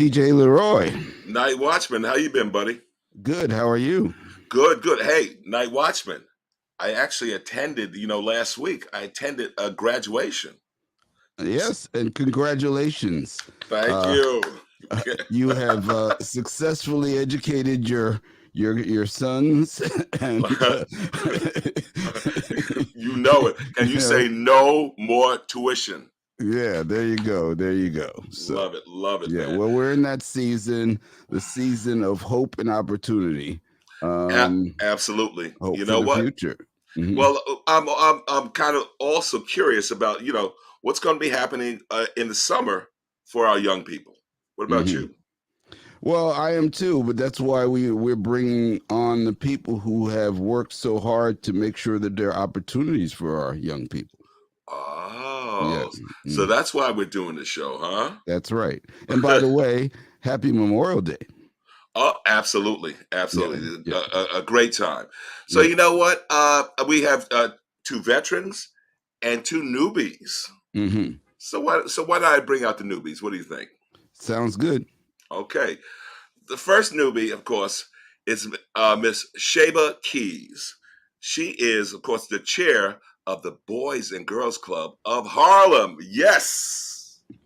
DJ LeRoy. Night Watchman, how you been, buddy? Good. How are you? Good, good. Hey, Night Watchman, I actually attended, last week, I attended a graduation. Yes, and congratulations. Thank Uh, you. you have successfully educated your sons, and You know it. Can you you know, say no more tuition? yeah. There you go. There you go. So, Love it, yeah. man. Well, we're in that season, the season of hope and opportunity. Um, Absolutely. Hope You for know the what? future. Hmm. Well, I'm kind of also curious about, what's going to be happening in the summer for our young people. What about Hmm. you? Well, I am too, but that's why we're bringing on the people who have worked so hard to make sure that there are opportunities for our young people. Oh, Yes, so that's why we're doing the show, that's right. And by huh? the way, Happy Memorial Day. Oh, absolutely, Yeah, absolutely, yeah, a great time. So yeah. you know what? We have two veterans and two newbies. Hmm. So why did I bring out the newbies? What do you think? Sounds good. Okay, the first newbie, of course, is Miss Shaba Keys. She is, of course, the chair of the Boys and Girls Club of Harlem. Yes. How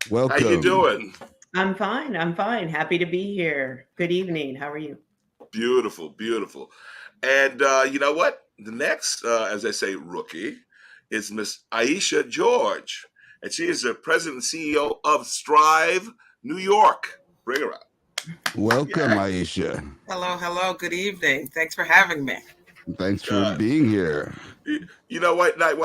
you Welcome. doing? I'm fine. I'm fine. Happy to be here. Good evening. How are you? Beautiful, beautiful. And you know what? The next, as I say, rookie is Miss Ayesha George. And she is the president and CEO of Strive New York. Bring her up. Welcome, Yeah. Ayesha. Hello, hello. Good evening. Thanks for having me. Thanks for Uh, being here. you know what, Night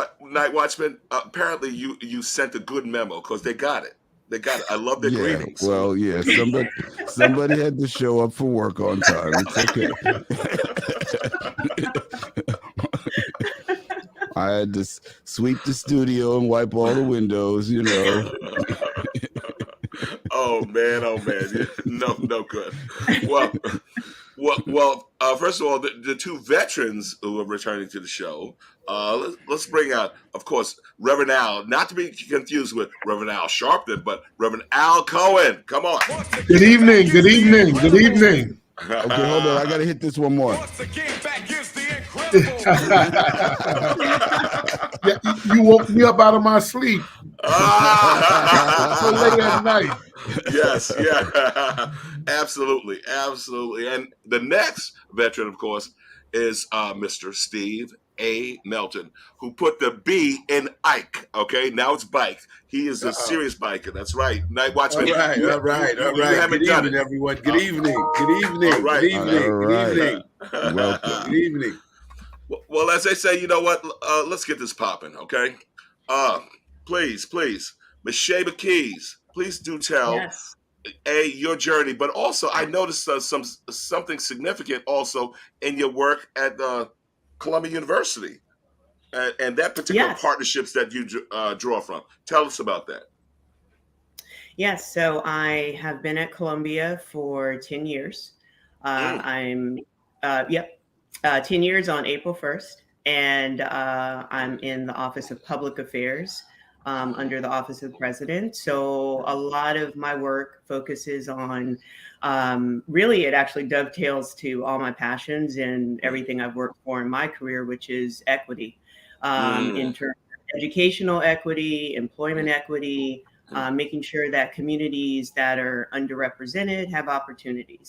Watchman? Apparently, you sent a good memo because they got it. They got it. I love their Yeah, greetings. So well, yeah. Somebody had to show up for work on time. It's okay. I had to sweep the studio and wipe all the windows, oh man, oh man, no good. Well, first of all, the two veterans who are returning to the show. Let's bring out, of course, Reverend Al, not to be confused with Reverend Al Sharpton, but Reverend Al Cohen. Come on. Good evening. Good evening. Good evening. Okay, hold on. I gotta hit this one more. Yeah, you woke me up out of my sleep. So late at night. Yes, yeah, absolutely, absolutely. And the next veteran, of course, is Mr. Steve A. Melton, who put the B in Ike. Okay, now it's bike. He is a serious biker. That's right. Night Watchman. All right. You haven't Good done evening, it. everyone. Good evening. Good evening. All right. Good evening. All right. Good evening. Welcome. Good evening. Well, as they say, you know what? Let's get this popping, okay? Uh, please, Miss Shaba Keys, please do tell Yes. your journey, but also I noticed something significant also in your work at Columbia University and that particular Yes. partnerships that you draw from. Tell us about that. Yes. So I have been at Columbia for 10 years. Yep, 10 years on April 1st. And I'm in the Office of Public Affairs under the Office of the President. So a lot of my work focuses on really, it actually dovetails to all my passions and everything I've worked for in my career, which is equity in terms of educational equity, employment equity, making sure that communities that are underrepresented have opportunities.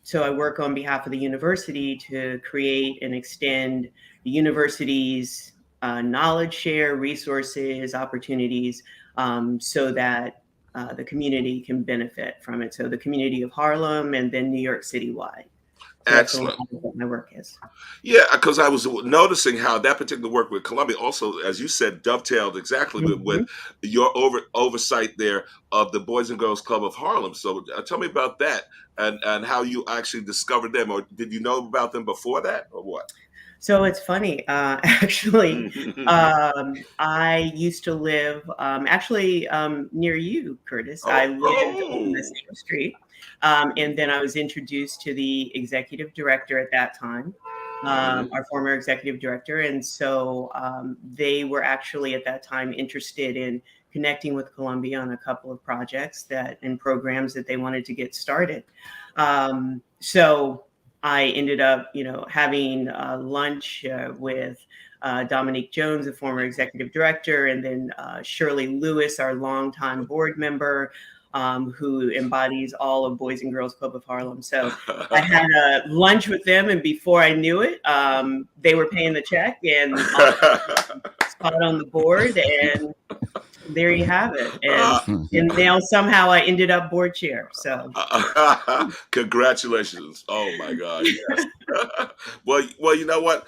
So I work on behalf of the university to create and extend the university's knowledge share, resources, opportunities, so that the community can benefit from it. So the community of Harlem and then New York City wide. So that's a lot Excellent. of what my work is. Yeah, because I was noticing how that particular work with Columbia also, as you said, dovetailed exactly with your oversight there of the Boys and Girls Club of Harlem. So tell me about that and how you actually discovered them, or did you know about them before that, or what? So it's funny, actually. I used to live near you, Curtis. I lived on the same street. And then I was introduced to the executive director at that time, our former executive director. And so they were actually at that time interested in connecting with Columbia on a couple of projects and programs that they wanted to get started. So I ended up, having lunch with Dominique Jones, the former executive director, and then Shirley Lewis, our longtime board member, who embodies all of Boys and Girls Club of Harlem. So I had a lunch with them, and before I knew it, they were paying the check and spot on the board, and there you have it. And now somehow I ended up board chair. So congratulations! Oh my God! Yes. well, you know what,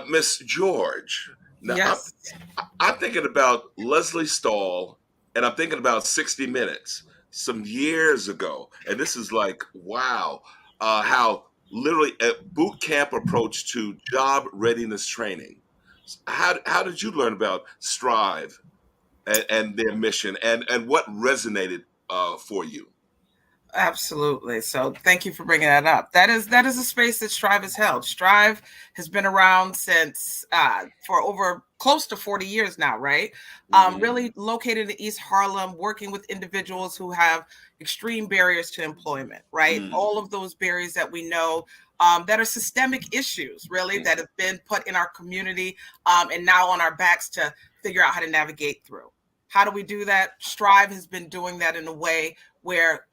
Miss George. Now Yes. I'm thinking about Leslie Stahl, and I'm thinking about 60 Minutes some years ago, and this is like wow, how literally a boot camp approach to job readiness training. How did you learn about Strive and their mission, and what resonated for you? Absolutely. So thank you for bringing that up. That is a space that Strive has held. Strive has been around since for over close to 40 years now, right? Really located in East Harlem, working with individuals who have extreme barriers to employment, right? All of those barriers that we know that are systemic issues, really, that have been put in our community and now on our backs to figure out how to navigate through. How do we do that? Strive has been doing that in a way where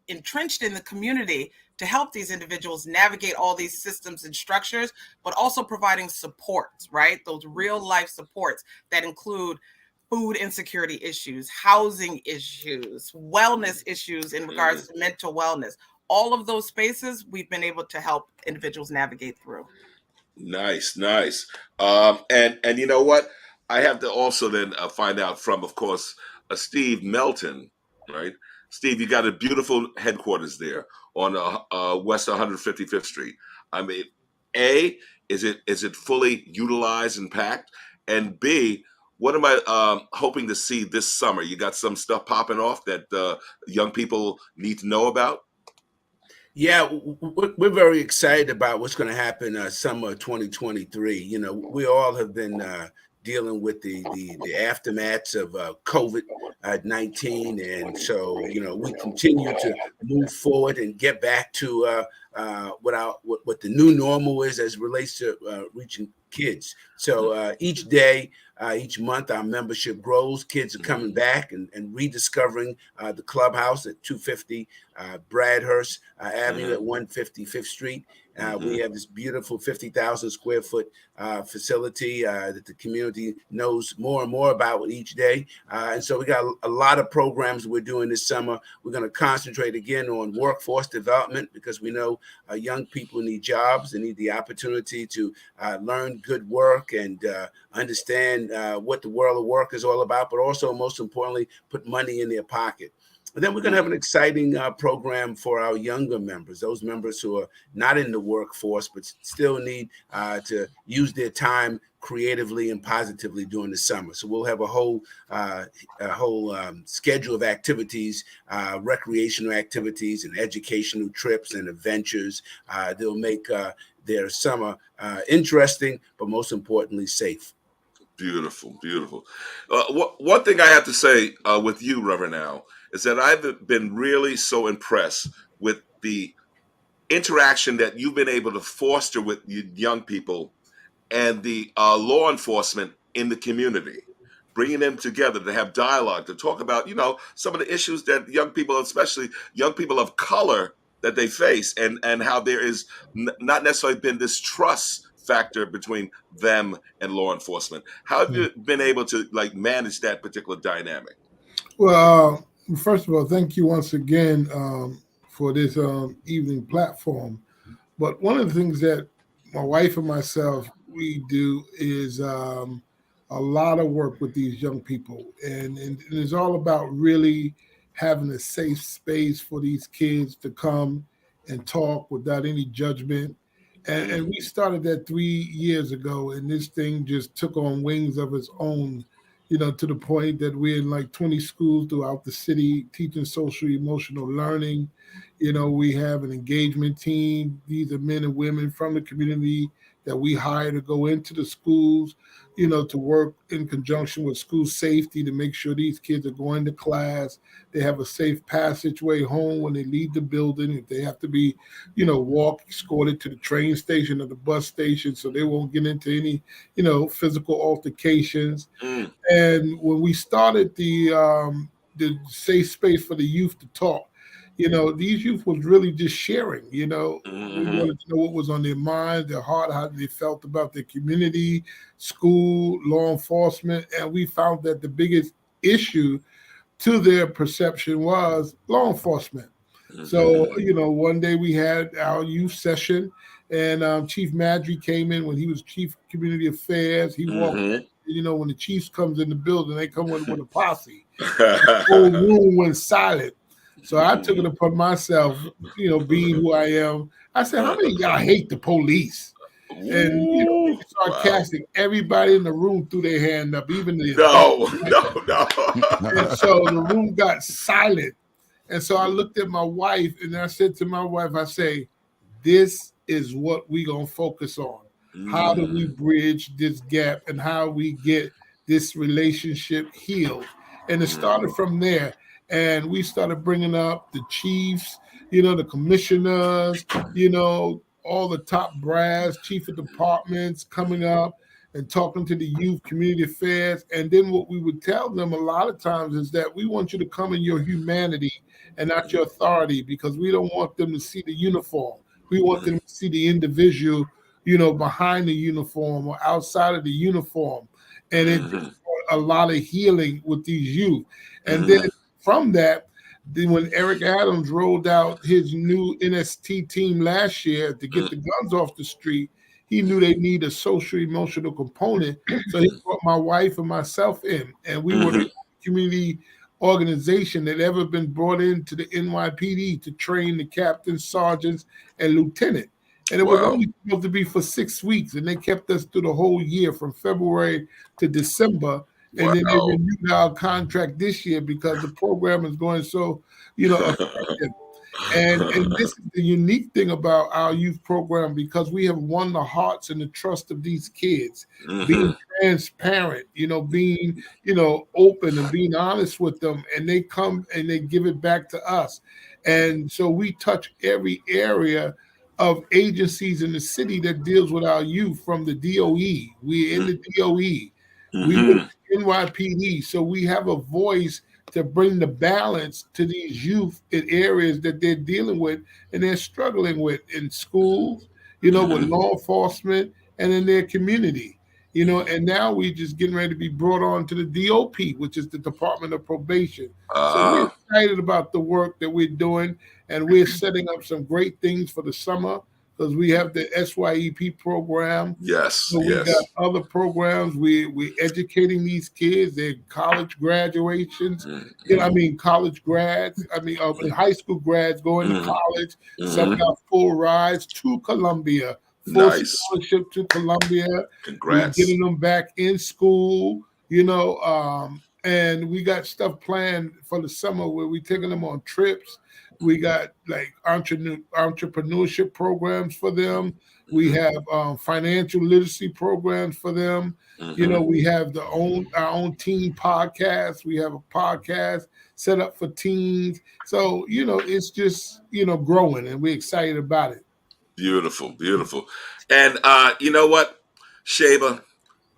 entrenched in the community to help these individuals navigate all these systems and structures, but also providing supports, right? Those real life supports that include food insecurity issues, housing issues, wellness issues in regards to mental wellness. All of those spaces we've been able to help individuals navigate through. Nice. And you know what? I have to also then find out from, of course, Steve Melton, right? Steve, you got a beautiful headquarters there on West 155th Street. I mean, A, is it fully utilized and packed? And B, what am I hoping to see this summer? You got some stuff popping off that young people need to know about? Yeah, we're very excited about what's going to happen summer 2023. We all have been dealing with the aftermaths of COVID-19, and so we continue to move forward and get back to what the new normal is as it relates to reaching kids. So each day, each month, our membership grows. Kids are coming back and rediscovering the clubhouse at 250 Bradhurst Avenue at 155th Street. We have this beautiful 50,000 square foot facility that the community knows more and more about with each day. And so we got a lot of programs we're doing this summer. We're going to concentrate again on workforce development because we know young people need jobs. They need the opportunity to learn good work and understand what the world of work is all about, but also, most importantly, put money in their pocket. And then we're going to have an exciting program for our younger members, those members who are not in the workforce, but still need to use their time creatively and positively during the summer. So we'll have a whole schedule of activities, recreational activities and educational trips and adventures. They'll make their summer interesting, but most importantly, safe. Beautiful. One thing I have to say with you, Reverend Al, is that I've been really so impressed with the interaction that you've been able to foster with young people and the law enforcement in the community, bringing them together to have dialogue, to talk about, some of the issues that young people, especially young people of color, that they face, and how there is not necessarily been this trust factor between them and law enforcement. How have you been able to manage that particular dynamic? Well, first of all, thank you once again for this evening platform. But one of the things that my wife and myself, we do is a lot of work with these young people. And it's all about really having a safe space for these kids to come and talk without any judgment. And we started that 3 years ago, and this thing just took on wings of its own, to the point that we're in like 20 schools throughout the city teaching social emotional learning. We have an engagement team. These are men and women from the community that we hire to go into the schools, to work in conjunction with school safety to make sure these kids are going to class. They have a safe passageway home when they leave the building. If they have to be, walk, escorted to the train station or the bus station so they won't get into any, physical altercations. And when we started the safe space for the youth to talk, these youth was really just sharing, we wanted to know what was on their mind, their heart, how they felt about their community, school, law enforcement. And we found that the biggest issue to their perception was law enforcement. So, one day we had our youth session and Chief Madry came in when he was Chief of Community Affairs. He walked in, when the chiefs comes in the building, they come with a posse. The whole room went silent. So I took it upon myself, being who I am. I said, how many of y'all hate the police? And sarcastic. Wow. Everybody in the room threw their hand up, even the no. And so the room got silent. And so I looked at my wife and I said to my wife, I say, this is what we gonna focus on. How do we bridge this gap and how we get this relationship healed? And it started from there. And we started bringing up the chiefs, the commissioners, all the top brass, chief of departments coming up and talking to the youth, community affairs. And then what we would tell them a lot of times is that we want you to come in your humanity and not your authority, because we don't want them to see the uniform. We want them to see the individual, behind the uniform or outside of the uniform. And it brought a lot of healing with these youth. And then from that, when Eric Adams rolled out his new NST team last year to get the guns off the street, he knew they need a social emotional component. So he brought my wife and myself in, and we were the community organization that ever been brought into the NYPD to train the captains, sergeants, and lieutenant. And it was only supposed to be for 6 weeks, and they kept us through the whole year from February to December. And then they renewed our contract this year because the program is going so, effective. And this is the unique thing about our youth program, because we have won the hearts and the trust of these kids, being transparent, being, open and being honest with them. And they come and they give it back to us. And so we touch every area of agencies in the city that deals with our youth, from the DOE. We're in the DOE. We were NYPD, so we have a voice to bring the balance to these youth in areas that they're dealing with and they're struggling with in schools, with law enforcement and in their community, and now we just getting ready to be brought on to the DOP, which is the Department of Probation. So we're excited about the work that we're doing, and we're setting up some great things for the summer, because we have the SYEP program. So we got other programs. We're educating these kids. They're college graduations. College grads. High school grads going to college. Some got full rides to Columbia. Full scholarship to Columbia. Congrats. We're getting them back in school. And we got stuff planned for the summer where we're taking them on trips. We got like entrepreneurship programs for them. We have financial literacy programs for them. We have our own teen podcast. We have a podcast set up for teens. So, it's just, growing, and we're excited about it. Beautiful. And you know what, Shaba?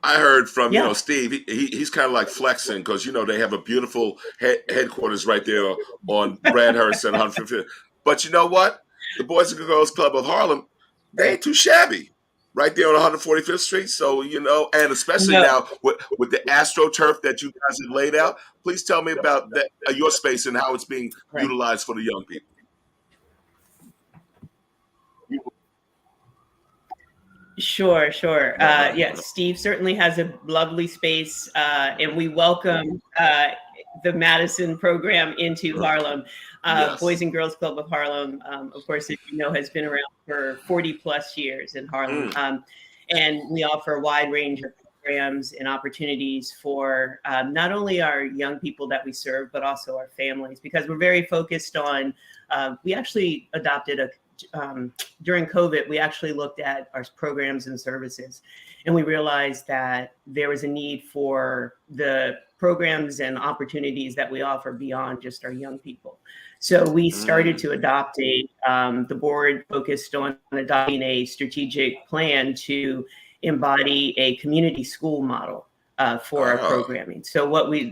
I heard from Steve. He's kind of like flexing because they have a beautiful headquarters right there on Bradhurst and 150th. But you know what? The Boys and Girls Club of Harlem, they ain't too shabby, right there on 145th Street. So and especially now with the AstroTurf that you guys have laid out. Please tell me about that, your space and how it's being utilized for the young people. Sure. Yes, Steve certainly has a lovely space, and we welcome the Madison program into Harlem. Boys and Girls Club of Harlem, of course, as you know, has been around for 40 plus years in Harlem. And we offer a wide range of programs and opportunities for not only our young people that we serve, but also our families, because we're very focused on, we actually adopted a during COVID, we actually looked at our programs and services, and we realized that there was a need for the programs and opportunities that we offer beyond just our young people. So we started to adopt the board focused on adopting a strategic plan to embody a community school model for our programming. So what we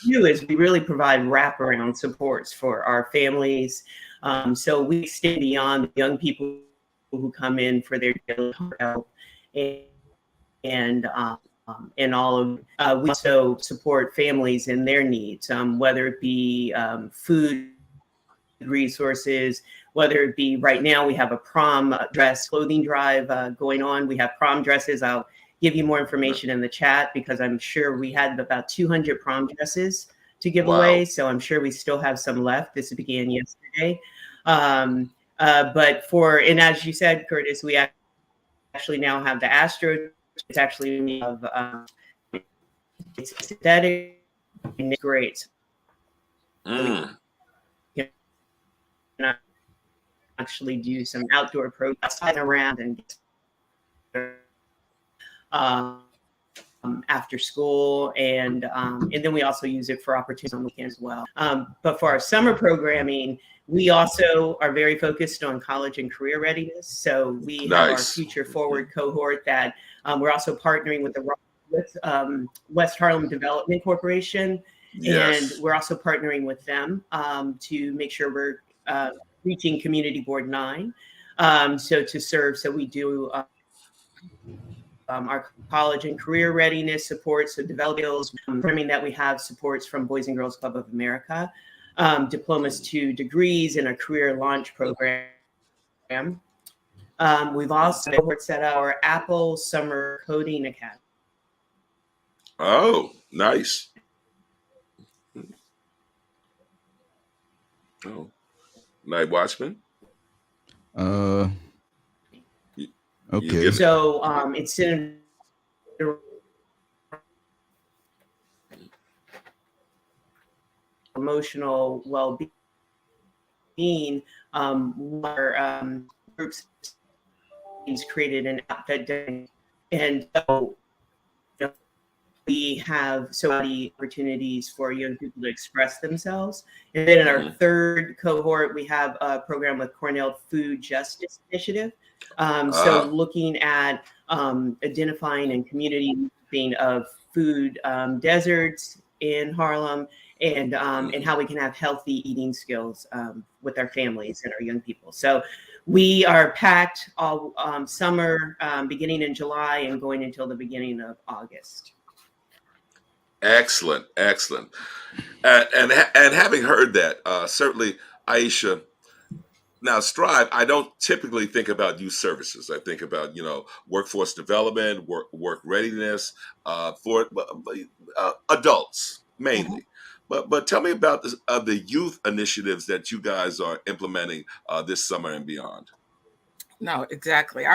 do is we really provide wraparound supports for our families. So we stay beyond the young people who come in for their daily health and all of. We also support families in their needs, whether it be food resources, whether it be right now we have a prom dress clothing drive going on. We have prom dresses. I'll give you more information in the chat because I'm sure we had about 200 prom dresses to give away. So I'm sure we still have some left. This began yesterday. But and as you said, Curtis, we actually now have the Astro. It's actually we have it's synthetic and it's great. Actually do some outdoor programs around and after school, and then we also use it for opportunities on weekends as well. But for our summer programming, we also are very focused on college and career readiness. So we have our Future Forward cohort that we're also partnering with the West Harlem Development Corporation, and we're also partnering with them to make sure we're reaching Community Board 9. So to serve, so we do our college and career readiness supports, so developing skills, programming that we have supports from Boys and Girls Club of America, diplomas to degrees in a career launch program. We've also set our Apple Summer Coding Academy. Oh, nice. Oh, NightWatchman. Okay. So it's in emotional well-being. Our groups created an app that does, and so we have so many opportunities for young people to express themselves. And then in our third cohort, we have a program with Cornell Food Justice Initiative. So looking at identifying and community mapping of food deserts in Harlem, and how we can have healthy eating skills with our families and our young people. So we are packed all summer, beginning in July and going until the beginning of August. Excellent. And having heard that, certainly, Ayesha, now Strive, I don't typically think about youth services. I think about, workforce development, work readiness for adults mainly. But tell me about the youth initiatives that you guys are implementing this summer and beyond. No, exactly.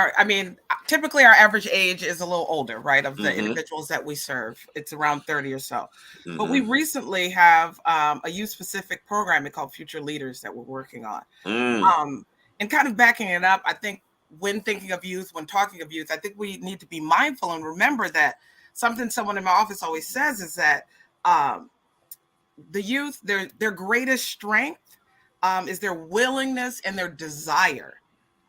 Typically our average age is a little older, right? Of the individuals that we serve, it's around 30 or so. But we recently have a youth-specific program called Future Leaders that we're working on. And kind of backing it up, I think when thinking of youth, when talking of youth, I think we need to be mindful and remember that someone in my office always says is that the youth, their greatest strength is their willingness and their desire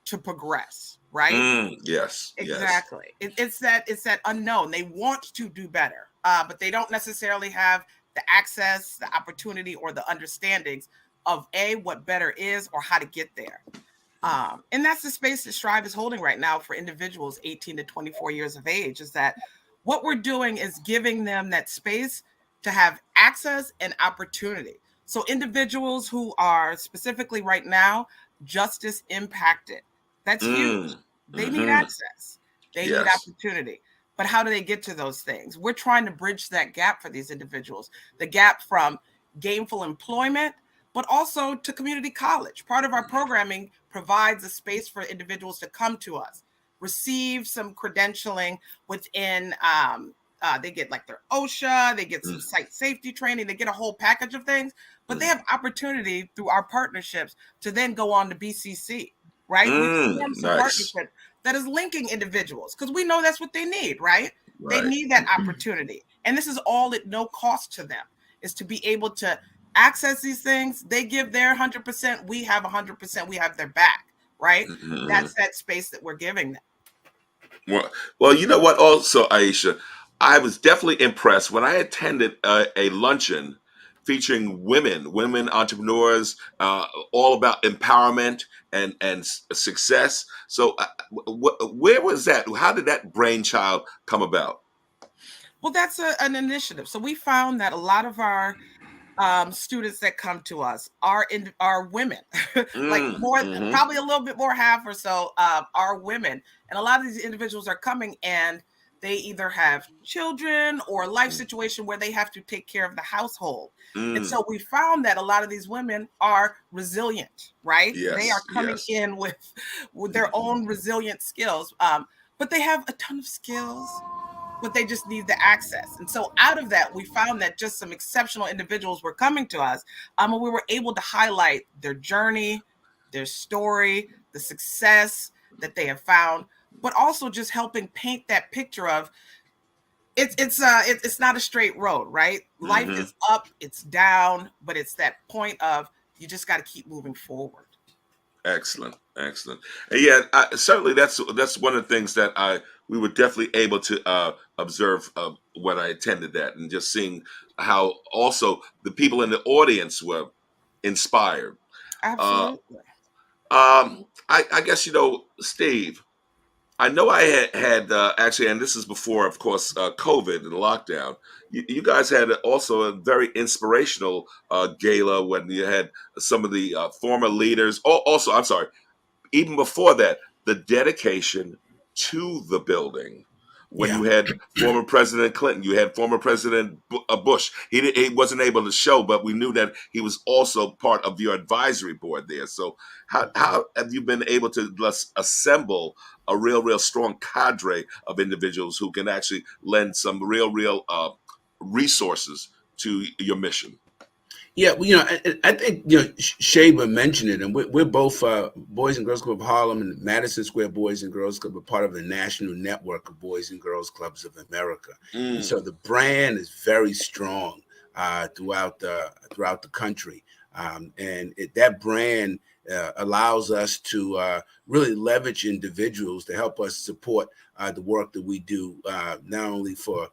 to progress, right? Yes, exactly. It's that unknown. They want to do better, but they don't necessarily have the access, the opportunity, or the understandings of what better is or how to get there. And that's the space that Strive is holding right now for individuals 18 to 24 years of age. Is that what we're doing is giving them that space to have access and opportunity. So individuals who are specifically right now justice impacted. That's huge. They need access. They need opportunity. But how do they get to those things? We're trying to bridge that gap for these individuals, the gap from gainful employment, but also to community college. Part of our programming provides a space for individuals to come to us, receive some credentialing within, they get like their OSHA, they get some site safety training, they get a whole package of things, but they have opportunity through our partnerships to then go on to BCC. right? We formed some Nice. partnership that is linking individuals because we know that's what they need, right? They Right. need that opportunity. And this is all at no cost to them, is to be able to access these things. They give their 100%, we have 100%, we have their back, right? That's that space that we're giving them. Well, you know what? Also, Ayesha, I was definitely impressed when I attended a luncheon featuring women entrepreneurs, all about empowerment and success. So, where was that? How did that brainchild come about? Well, that's an initiative. So we found that a lot of our students that come to us are women, like more, Mm-hmm. probably a little bit more, half or so are women, and a lot of these individuals are coming and they either have children or a life situation where they have to take care of the household. And so we found that a lot of these women are resilient, right? They are Yes, coming yes. in with their own resilient skills, but they have a ton of skills, but they just need the access. And so out of that, we found that just some exceptional individuals were coming to us. And we were able to highlight their journey, their story, the success that they have found, but also just helping paint that picture of it's not a straight road, right? Life Mm-hmm. is up, it's down, but it's that point of you just got to keep moving forward. Excellent, excellent. And yeah, certainly that's one of the things that we were definitely able to observe when I attended that, and just seeing how also the people in the audience were inspired. Uh, Absolutely. I guess, Steve, I know I had actually, and this is before, of course, COVID and lockdown. You guys had also a very inspirational gala when you had some of the former leaders. Oh, also, I'm sorry, even before that, the dedication to the building. When Yeah. you had former President Clinton, you had former President Bush. He wasn't able to show, but we knew that he was also part of your advisory board there. So how have you been able to assemble a real strong cadre of individuals who can actually lend some real resources to your mission? Yeah, well, I think Shaba mentioned it, and we're both Boys and Girls Club of Harlem and Madison Square Boys and Girls Club are part of the national network of Boys and Girls Clubs of America, and so the brand is very strong throughout the country, and that brand allows us to really leverage individuals to help us support the work that we do, not only for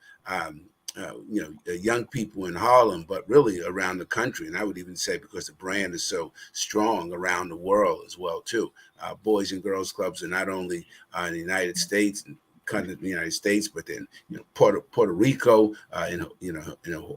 young people in Harlem, but really around the country. And I would even say because the brand is so strong around the world as well, too. Boys and Girls Clubs are not only in the United States and country, the United States, but then Puerto Rico, in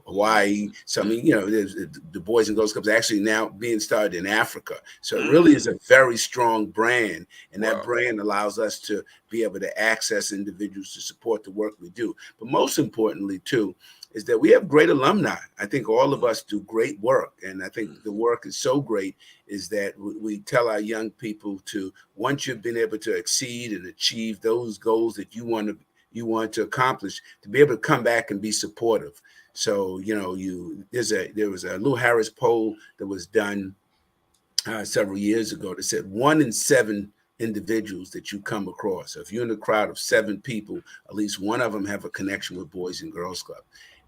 Hawaii. So I mean, the Boys and Girls Clubs are actually now being started in Africa. So it really is a very strong brand, and that brand allows us to be able to access individuals to support the work we do. But most importantly, too, is that we have great alumni. I think all of us do great work. And I think the work is so great is that we tell our young people to, once you've been able to exceed and achieve those goals that you want to accomplish, to be able to come back and be supportive. So, there was a Lou Harris poll that was done several years ago that said 1 in 7 individuals that you come across. So if you're in a crowd of 7 people, at least one of them have a connection with Boys and Girls Club.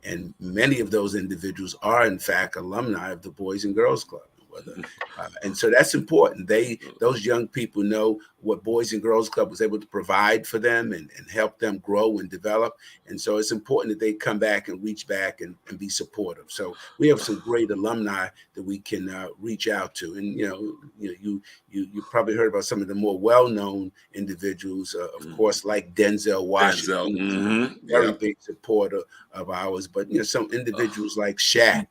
And many of those individuals are, in fact, alumni of the Boys and Girls Club. And so that's important. Those young people know what Boys and Girls Club was able to provide for them and help them grow and develop. And so it's important that they come back and reach back and be supportive. So we have some great alumni that we can reach out to. And you probably heard about some of the more well-known individuals, of course, like Denzel Washington, very big supporter of ours. But some individuals like Shaq,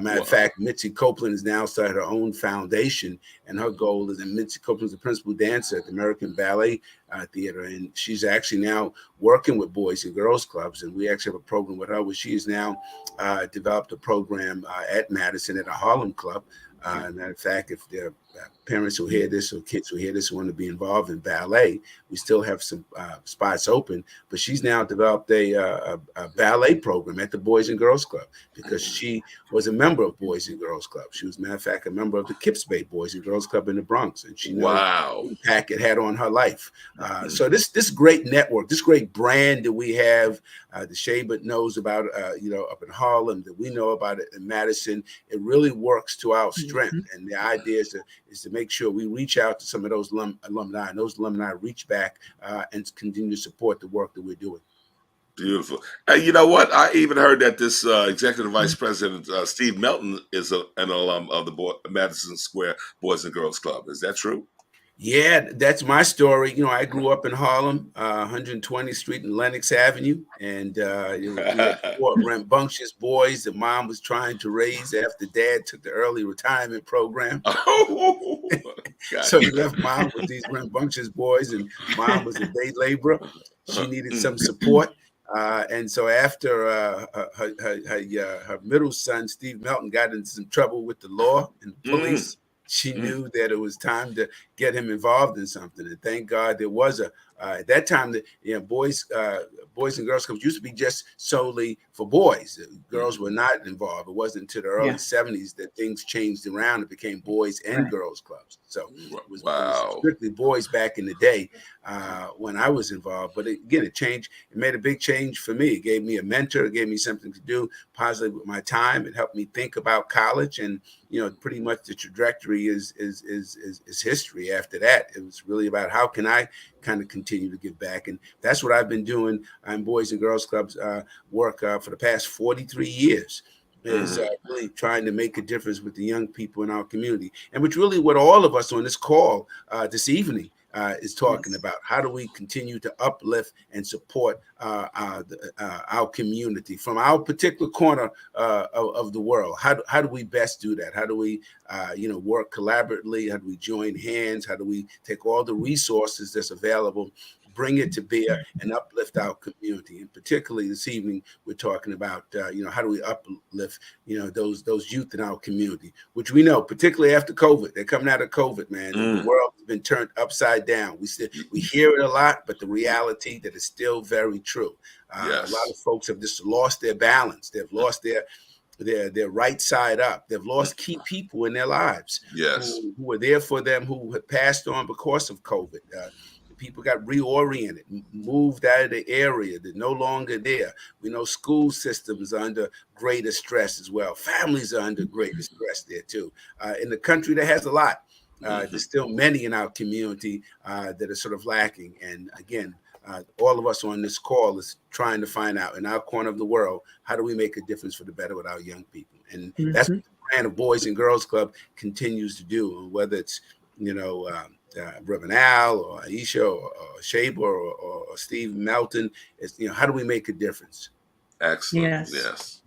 matter of fact, Mitzi Copeland has now started her own foundation, and her goal is, and Mitzi Copeland is the principal dancer at the American Ballet theater, and she's actually now working with Boys and Girls Clubs, and we actually have a program with her where she has now developed a program at Madison at a Harlem club. Matter of fact, if there are parents who hear this or kids who hear this who want to be involved in ballet, we still have some spots open. But she's now developed a ballet program at the Boys and Girls Club because she was a member of Boys and Girls Club. She was, matter of fact, a member of the Kips Bay Boys and Girls Club in the Bronx, and she knows the impact it had on her life. So this great network, this great brand that we have, the Shaba knows about, up in Harlem, that we know about it in Madison, it really works to our strength. And the idea is to make sure we reach out to some of those alumni, and those alumni reach back and continue to support the work that we're doing. Beautiful. You know what? I even heard that this executive vice president, Steve Melton, is an alum of the Madison Square Boys and Girls Club. Is that true? Yeah, that's my story. I grew up in Harlem, 120th Street and Lenox Avenue, and we had 4 rambunctious boys that mom was trying to raise after dad took the early retirement program. So he left mom with these rambunctious boys, and mom was a day laborer. She needed some support. And so after her middle son, Steve Melton, got into some trouble with the law and the police, she knew that it was time to get him involved in something. And thank God there was at that time, boys and girls clubs used to be just solely for boys. Girls were not involved. It wasn't until the early 70s that things changed around. It became boys and girls clubs. So it was strictly boys back in the day when I was involved. But it changed. It made a big change for me. It gave me a mentor. It gave me something to do positive with my time. It helped me think about college, and pretty much the trajectory is history. After that, it was really about how can I kind of continue to give back, and that's what I've been doing in Boys and Girls Clubs work for the past 43 years. Is really trying to make a difference with the young people in our community, and which really what all of us on this call this evening is talking about. How do we continue to uplift and support our community from our particular corner of the world? How do we best do that? How do we work collaboratively? How do we join hands? How do we take all the resources that's available, bring it to bear, and uplift our community? And particularly this evening, we're talking about how do we uplift those youth in our community, which we know, particularly after COVID, they're coming out of COVID, man. The world has been turned upside down. We hear it a lot, but the reality that is still very true. A lot of folks have just lost their balance. They've lost their right side up. They've lost key people in their lives who were there for them, who had passed on because of COVID. People got reoriented, moved out of the area. They're no longer there. We know school systems are under greater stress as well. Families are under greater stress there too. In the country that has a lot, there's still many in our community that are sort of lacking. And again, all of us on this call is trying to find out in our corner of the world, how do we make a difference for the better with our young people? And that's what the brand of Boys and Girls Club continues to do, whether it's, Reverend Al or Ayesha or Shaba or Steve Melton. Is how do we make a difference? Excellent. Yes.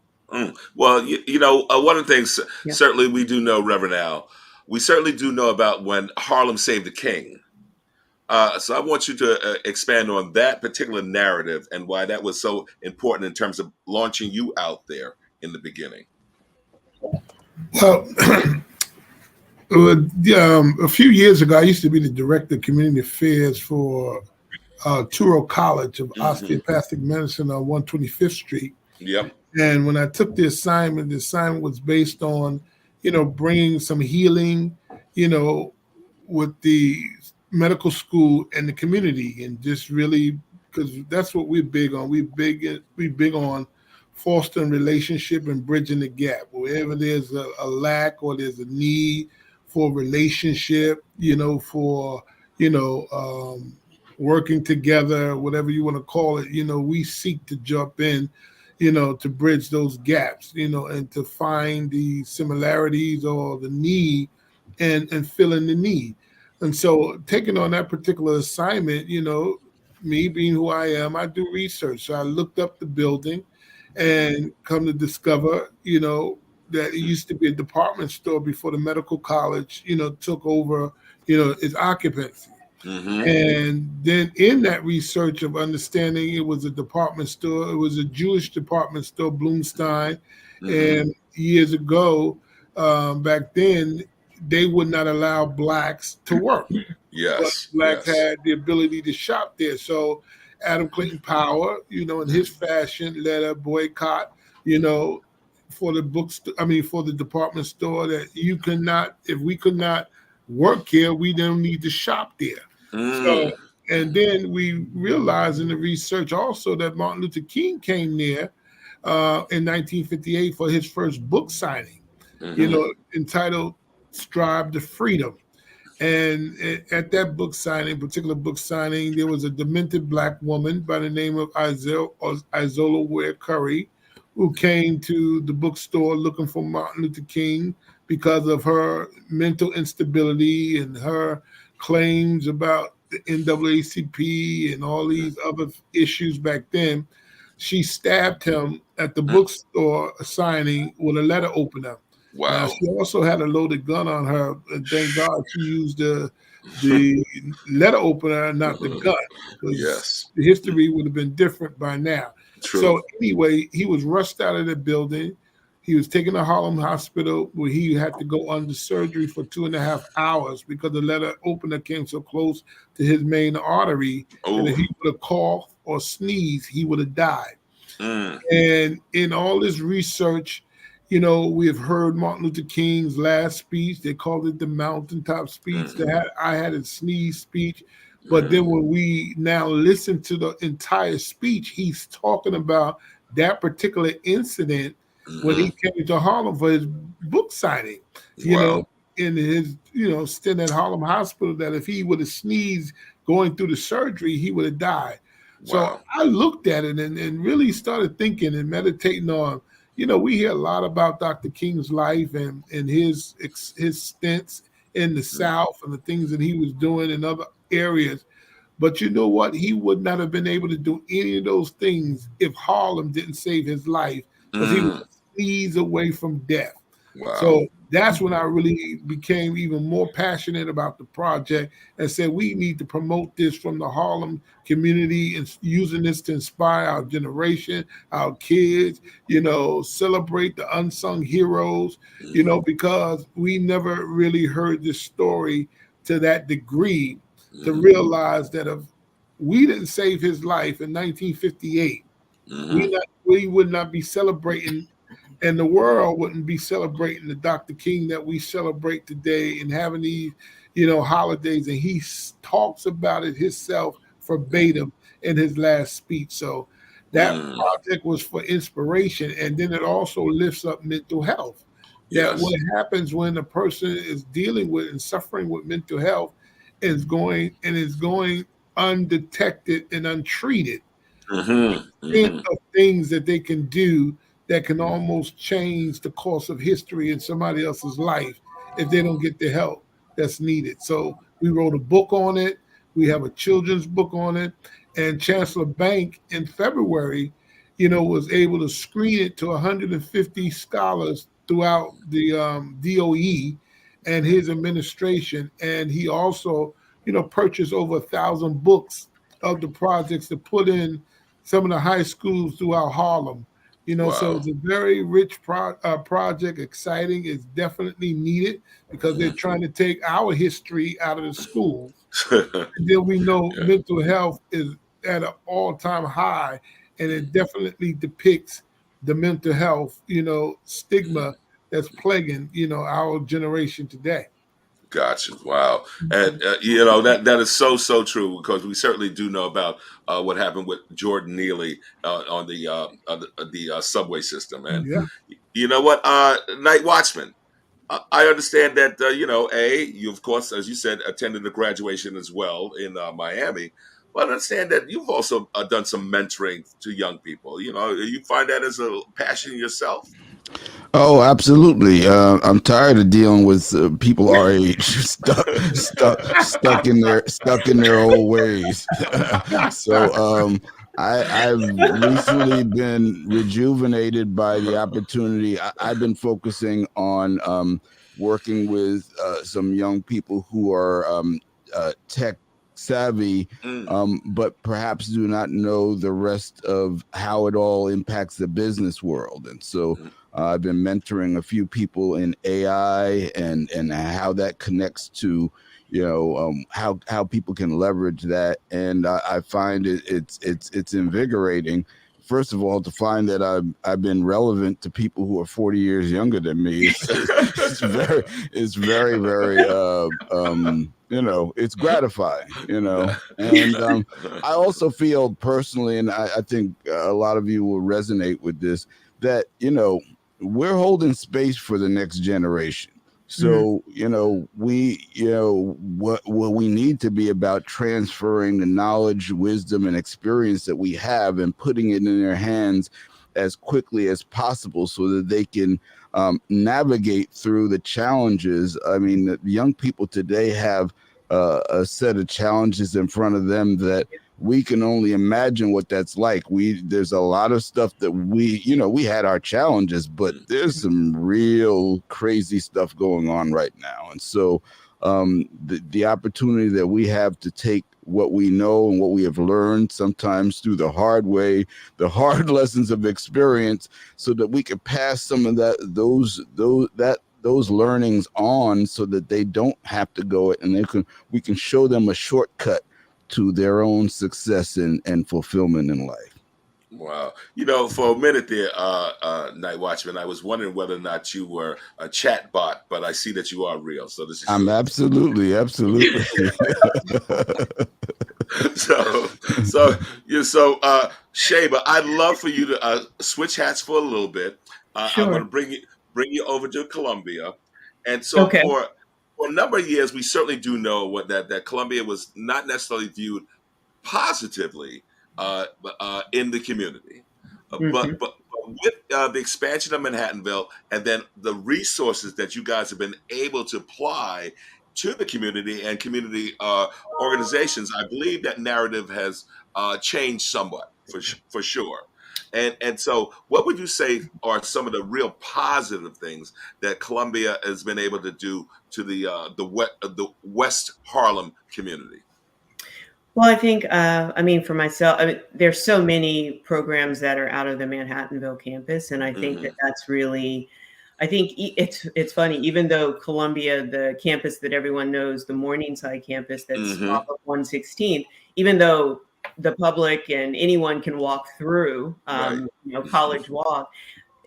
Well, one of the things certainly we do know, Reverend Al, we certainly do know about when Harlem saved the king. So I want you to expand on that particular narrative and why that was so important in terms of launching you out there in the beginning. Well, a few years ago, I used to be the director of community affairs for Touro College of Osteopathic Medicine on 125th Street. Yep. And when I took the assignment was based on, bringing some healing, with the medical school and the community, and just really, because that's what we're big on. We big on fostering relationship and bridging the gap. Wherever there's a lack or there's a need for relationship, for, working together, whatever you want to call it, we seek to jump in, to bridge those gaps, and to find the similarities or the need and fill in the need. And so taking on that particular assignment, me being who I am, I do research. So I looked up the building and come to discover, that it used to be a department store before the medical college, took over, its occupancy. And then in that research of understanding, it was a department store. It was a Jewish department store, Bloomstein. And years ago, back then, they would not allow blacks to work. But blacks had the ability to shop there. So Adam Clayton Power, you know, in his fashion, led a boycott, you know, for the for the department store, that you cannot, if we could not work here, we don't need to shop there. So, and then we realized in the research also that Martin Luther King came there in 1958 for his first book signing, you know, entitled Strive to Freedom. And at that book signing, particular book signing, there was a demented black woman by the name of Isola Ware Curry, who came to the bookstore looking for Martin Luther King because of her mental instability and her claims about the NAACP and all these other issues back then. She stabbed him at the bookstore signing with a letter opener. Wow. Now, she also had a loaded gun on her, and thank God she used the letter opener, not the gun, because the history would have been different by now. True. So anyway, he was rushed out of the building. He was taken to Harlem Hospital, where he had to go under surgery for 2.5 hours because the letter opener came so close to his main artery. And if he would have coughed or sneezed, he would have died. And in all this research, you know, we have heard Martin Luther King's last speech. They called it the mountaintop speech. I had a sneeze speech. But then when we now listen to the entire speech, he's talking about that particular incident when he came to Harlem for his book signing, you know, in his, you know, stint at Harlem Hospital, that if he would have sneezed going through the surgery, he would have died. So I looked at it and really started thinking and meditating on, you know, we hear a lot about Dr. King's life and his stints in the South and the things that he was doing in other areas. But you know what? He would not have been able to do any of those things if Harlem didn't save his life, because he was sneeze away from death. So that's when I really became even more passionate about the project and said we need to promote this from the Harlem community and using this to inspire our generation, our kids, you know, celebrate the unsung heroes, you know, because we never really heard this story to that degree to realize that if we didn't save his life in 1958, we would not be celebrating, and the world wouldn't be celebrating the Dr. King that we celebrate today and having these, you know, holidays. And he talks about it himself verbatim in his last speech. So that project was for inspiration. And then it also lifts up mental health. That what happens when a person is dealing with and suffering with mental health is going undetected and untreated. Think of things that they can do that can almost change the course of history in somebody else's life if they don't get the help that's needed. So we wrote a book on it. We have a children's book on it. And Chancellor Bank in February, you know, was able to screen it to 150 scholars throughout the DOE and his administration. And he also, you know, purchased over 1,000 books of the projects to put in some of the high schools throughout Harlem. You know, so it's a very rich project, exciting. It's definitely needed because they're trying to take our history out of the schools. And then we know mental health is at an all-time high, and it definitely depicts the mental health, you know, stigma that's plaguing, you know, our generation today. Gotcha. Wow. And, you know, that is so true, because we certainly do know about what happened with Jordan Neely on the subway system. And you know what, NightWatchman, I understand that, you know, you, of course, as you said, attended the graduation as well in Miami. But I understand that you've also done some mentoring to young people. You know, you find that as a passion yourself? Oh, absolutely. I'm tired of dealing with people our age stuck in their old ways. So I've recently been rejuvenated by the opportunity. I've been focusing on working with some young people who are tech savvy, but perhaps do not know the rest of how it all impacts the business world. And so I've been mentoring a few people in AI and how that connects to, how people can leverage that. And I find it's invigorating. First of all, to find that I've been relevant to people who are 40 years younger than me, it's very, it's gratifying, And I also feel personally, and I think a lot of you will resonate with this, that we're holding space for the next generation. So, what we need to be about transferring the knowledge, wisdom, and experience that we have and putting it in their hands as quickly as possible so that they can navigate through the challenges. I mean, the young people today have a set of challenges in front of them that we can only imagine what that's like. There's a lot of stuff that we had our challenges, but there's some real crazy stuff going on right now. And so the opportunity that we have to take what we know and what we have learned, sometimes through the hard way, the hard lessons of experience, so that we can pass some of those learnings on so that they don't have to go it, and we can show them a shortcut to their own success and fulfillment in life. Wow. For a minute there, Night Watchman, I was wondering whether or not you were a chat bot, but I see that you are real. So this is I'm absolutely. So Shaba, I'd love for you to switch hats for a little bit. Sure. I'm going to bring you over to Columbia, and so Okay. for a number of years, we certainly do know that Columbia was not necessarily viewed positively in the community, but with the expansion of Manhattanville and then the resources that you guys have been able to apply to the community and community organizations, I believe that narrative has changed somewhat for sure. And so, what would you say are some of the real positive things that Columbia has been able to do to the West Harlem community? Well, I think, for myself, there's so many programs that are out of the Manhattanville campus. And I think that's really, it's funny, even though Columbia, the campus that everyone knows, the Morningside campus that's off of 116th, even though the public and anyone can walk through, College Walk,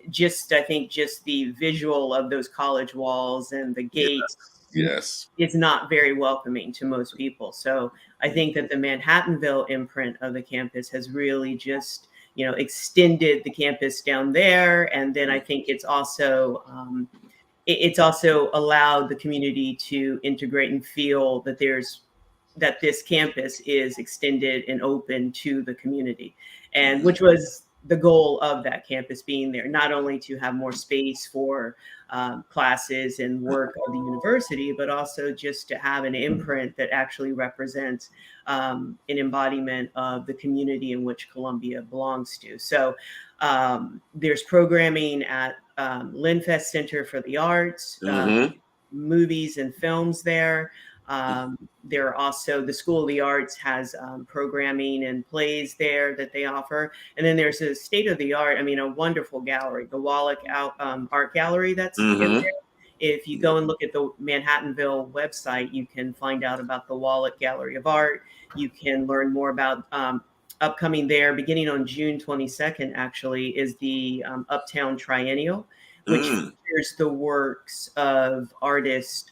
I think just the visual of those college walls and the gates. Yes. It's not very welcoming to most people. So I think that the Manhattanville imprint of the campus has really just, extended the campus down there. And then I think it's also allowed the community to integrate and feel that that this campus is extended and open to the community, and which was the goal of that campus being there, not only to have more space for classes and work of the university, but also just to have an imprint that actually represents an embodiment of the community in which Columbia belongs to. So there's programming at Linfest Center for the Arts, movies and films there. There are also, the School of the Arts has programming and plays there that they offer. And then there's a state-of-the-art, a wonderful gallery, the Wallach Art Gallery that's in there. If you go and look at the Manhattanville website, you can find out about the Wallach Gallery of Art. You can learn more about upcoming there, beginning on June 22nd, actually, is the Uptown Triennial, which features the works of artists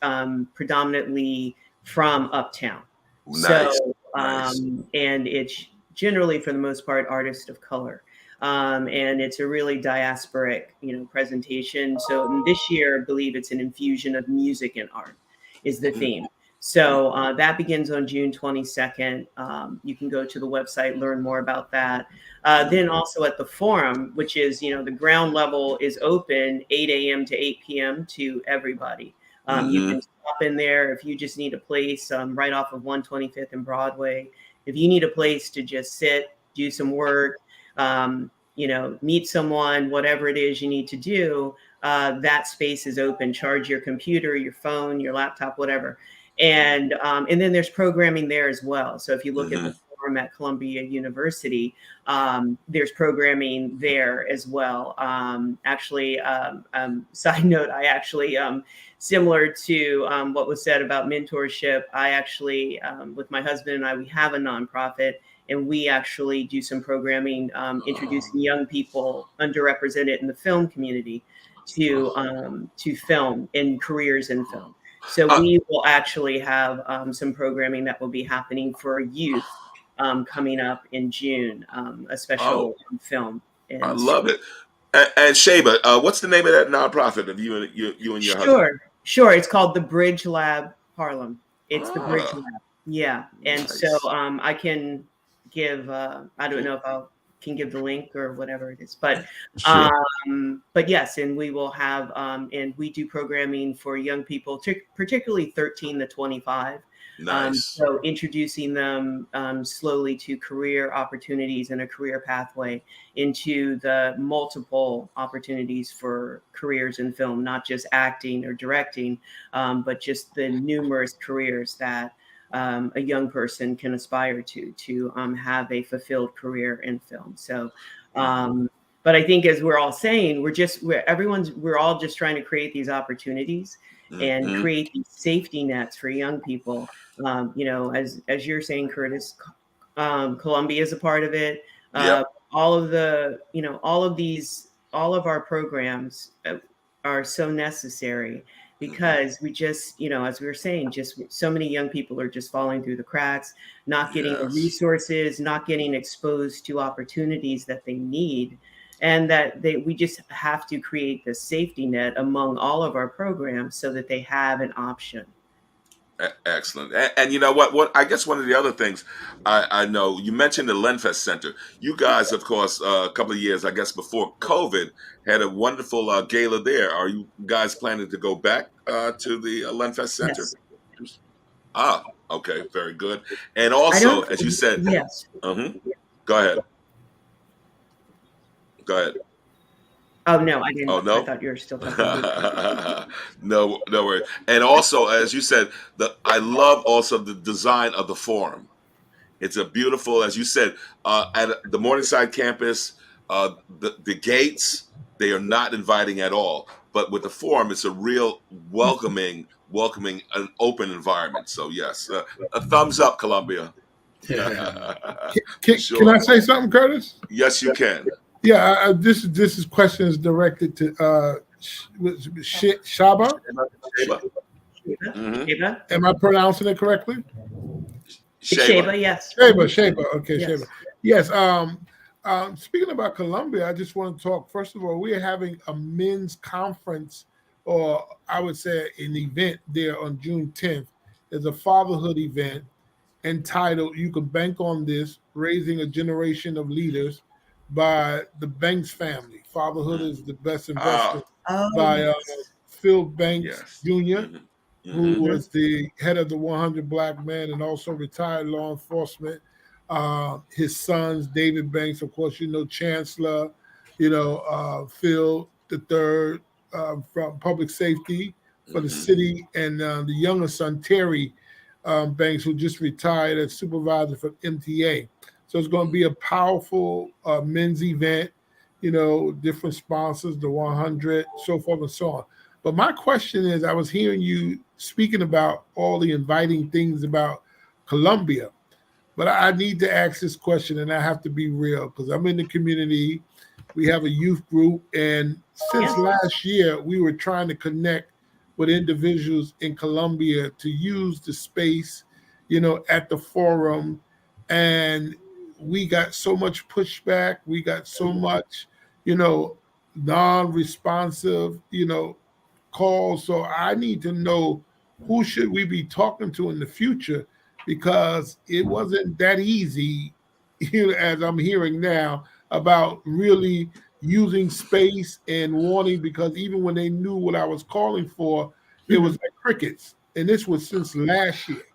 predominantly from Uptown. Nice. So, and it's generally, for the most part, artists of color. And it's a really diasporic, presentation. So this year, I believe it's an infusion of music and art is the theme. So that begins on June 22nd. You can go to the website, learn more about that. Then also at the Forum, which is, the ground level is open 8 a.m. to 8 p.m. to everybody. You can stop in there if you just need a place right off of 125th and Broadway. If you need a place to just sit, do some work, meet someone, whatever it is you need to do, that space is open. Charge your computer, your phone, your laptop, whatever. And then there's programming there as well. So if you look at the forum at Columbia University, there's programming there as well. Side note, I actually, similar to what was said about mentorship, I actually, with my husband and I, we have a nonprofit, and we actually do some programming, introducing young people underrepresented in the film community to film and careers in film. So we will actually have some programming that will be happening for youth coming up in June, a special film. And I love it. And Shaba, what's the name of that nonprofit of you and your husband? Sure. It's called the Bridge Lab Harlem. It's the Bridge Lab. Yeah. And Nice. so I can give, I don't know if I can give the link or whatever it is, but yes, and we will have, and we do programming for young people, particularly 13 to 25. Nice. So introducing them slowly to career opportunities and a career pathway into the multiple opportunities for careers in film, not just acting or directing, but just the numerous careers that a young person can aspire to have a fulfilled career in film. So, but I think, as we're all saying, we're all just trying to create these opportunities and create these safety nets for young people. As you're saying, Curtis, Columbia is a part of it. All of our programs are so necessary, because we just, as we were saying, just so many young people are just falling through the cracks, not getting the resources, not getting exposed to opportunities that they need. And we just have to create the safety net among all of our programs so that they have an option. Excellent. And you know what? I guess one of the other things I know, you mentioned the Lenfest Center. You guys, of course, a couple of years, I guess, before COVID, had a wonderful gala there. Are you guys planning to go back to the Lenfest Center? Yes. Okay. Very good. And also, as you said, yes. Go ahead. Oh, no, I didn't. Oh, no? I thought you were still talking. No worries. And also, as you said, I love also the design of the forum. It's a beautiful, as you said, at the Morningside campus, the gates, they are not inviting at all. But with the forum, it's a real welcoming, an open environment. So yes, a thumbs up, Columbia. Can I say something, Curtis? Yes, you can. Yeah, this is questions directed to Shaba. Am I pronouncing it correctly? Shaba, yes. Shaba. Okay, yes. Shaba. Yes. Speaking about Columbia, I just want to talk. First of all, we are having a men's conference, or I would say an event there on June 10th. There's a fatherhood event entitled "You Can Bank on This: Raising a Generation of Leaders" by the Banks family. Fatherhood is the best investment by Phil Banks Jr., who was the head of the 100 Black Men and also retired law enforcement. His sons, David Banks, of course, Chancellor, Phil III from public safety for the city, and the younger son, Terry Banks, who just retired as supervisor for MTA. So it's going to be a powerful men's event, different sponsors, the 100, so forth and so on. But my question is, I was hearing you speaking about all the inviting things about Columbia, but I need to ask this question, and I have to be real, because I'm in the community. We have a youth group, and since last year, we were trying to connect with individuals in Columbia to use the space, at the forum, and we got so much pushback. We got so much, non-responsive, calls. So I need to know, who should we be talking to in the future, because it wasn't that easy, as I'm hearing now, about really using space and wanting, because even when they knew what I was calling for, it was like crickets. And this was since last year.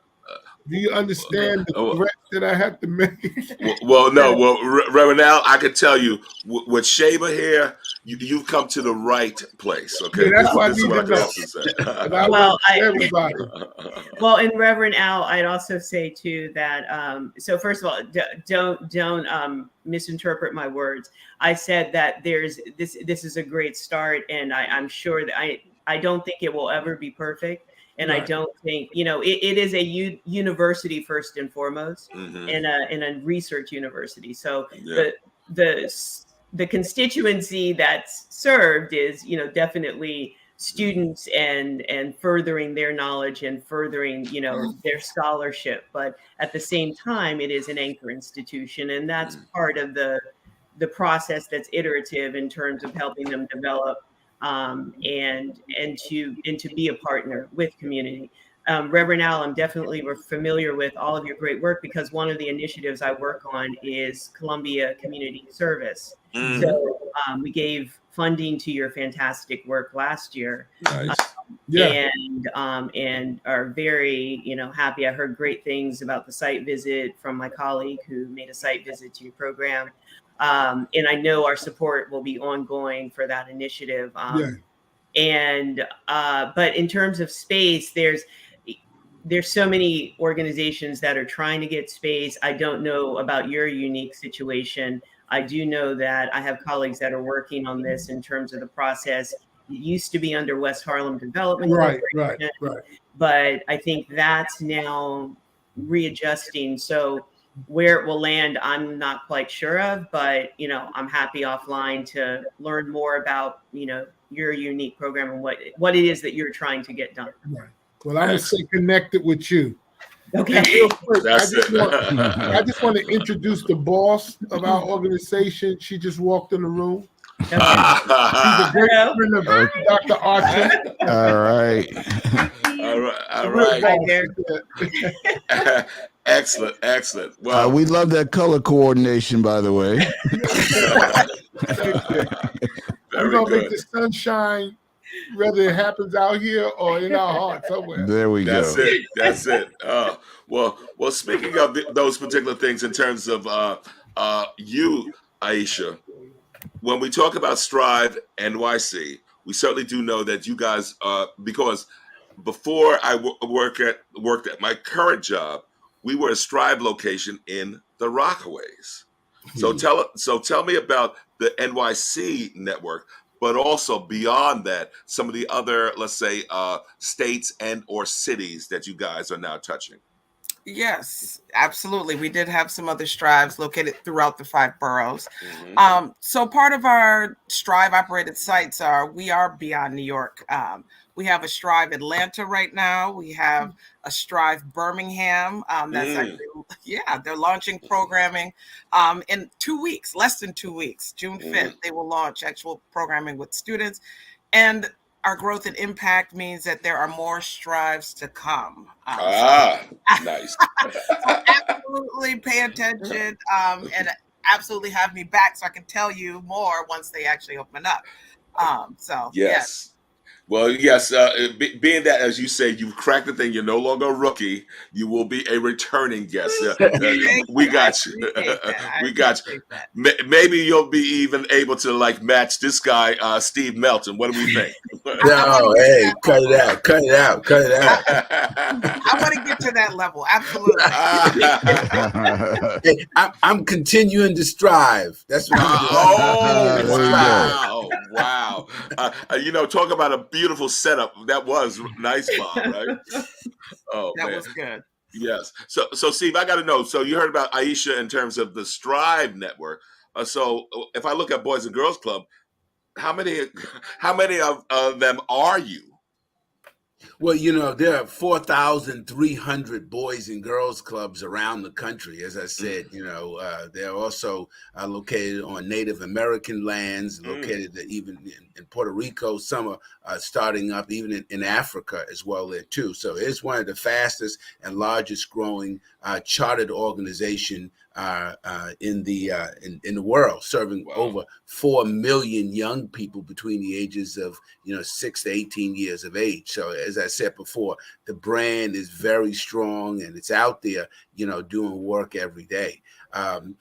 Do you understand the Oh, threat that I had to make? no. Well, Reverend Al, I can tell you, with Shaba here, you've come to the right place. Okay, Yeah, that's what I this is need what I to can know. also say. And I Well, want everybody. Well, and Reverend Al, I'd also say too that so first of all, don't misinterpret my words. I said that there's this is a great start, and I'm sure that I don't think it will ever be perfect, and I Right. don't think it is a university first and foremost, Mhm. in a research university. So Yeah. the constituency that's served is definitely students and furthering their knowledge and furthering their scholarship, but at the same time it is an anchor institution, and that's part of the process that's iterative in terms of helping them develop and to be a partner with community. Reverend Al, I'm definitely familiar with all of your great work because one of the initiatives I work on is Columbia Community Service. Mhm. So we gave funding to your fantastic work last year. Nice. Yeah. And are very happy. I heard great things about the site visit from my colleague who made a site visit to your program, and I know our support will be ongoing for that initiative. Yeah. And but in terms of space, there's so many organizations that are trying to get space. I don't know about your unique situation. I do know that I have colleagues that are working on this in terms of the process. It used to be under West Harlem Development Right. Corporation, Right. but I think that's now readjusting. So where it will land, I'm not quite sure of, but I'm happy offline to learn more about your unique program and what it is that you're trying to get done. Right. Well, I'm gonna stay connected with you. Okay. And real quick, That's I it. just want to introduce the boss of our organization. She just walked in the room. She's a great friend of Dr. Archer. All right. All right. Hi there. Excellent. Well, We love that color coordination, by the way. We're very gonna make good. the sunshine, whether it happens out here or in our heart somewhere. There we go. That's it. Well. Speaking of those particular things, in terms of you, Ayesha, when we talk about Strive NYC, we certainly do know that you guys, because before I worked at my current job, we were a Strive location in the Rockaways. So tell me about the NYC network, but also beyond that, some of the other, let's say, states and or cities that you guys are now touching. Yes, absolutely. We did have some other strives located throughout the 5 boroughs. Mm-hmm. So part of our Strive operated sites we are beyond New York. We have a Strive Atlanta right now. We have a Strive Birmingham. That's actually, they're launching programming in 2 weeks, less than 2 weeks. June 5th, they will launch actual programming with students. And our growth and impact means that there are more strives to come. Nice. So absolutely pay attention and absolutely have me back so I can tell you more once they actually open up. Yes. Well, yes, being that, as you say, you've cracked the thing, you're no longer a rookie, you will be a returning guest. We got you. We got you. Maybe you'll be even able to match this guy, Steve Melton. What do we think? No, hey, cut it out. I want to get to that level. Absolutely. Hey, I'm continuing to strive. That's what I'm doing. Wow. Talk about a beautiful setup. That was nice, Bob, right? Oh, that man. was good. Yes. So Steve, I got to know. So you heard about Ayesha in terms of the Strive network. So if I look at Boys and Girls Club, how many of them are you? Well, there are 4,300 boys and girls clubs around the country. As I said, they're also located on Native American lands, located even in Puerto Rico. Some are starting up even in Africa as well there too. So it's one of the fastest and largest growing chartered organization in the world, serving over 4 million young people between the ages of 6 to 18 years of age. So as I I said before, the brand is very strong and it's out there, doing work every day. And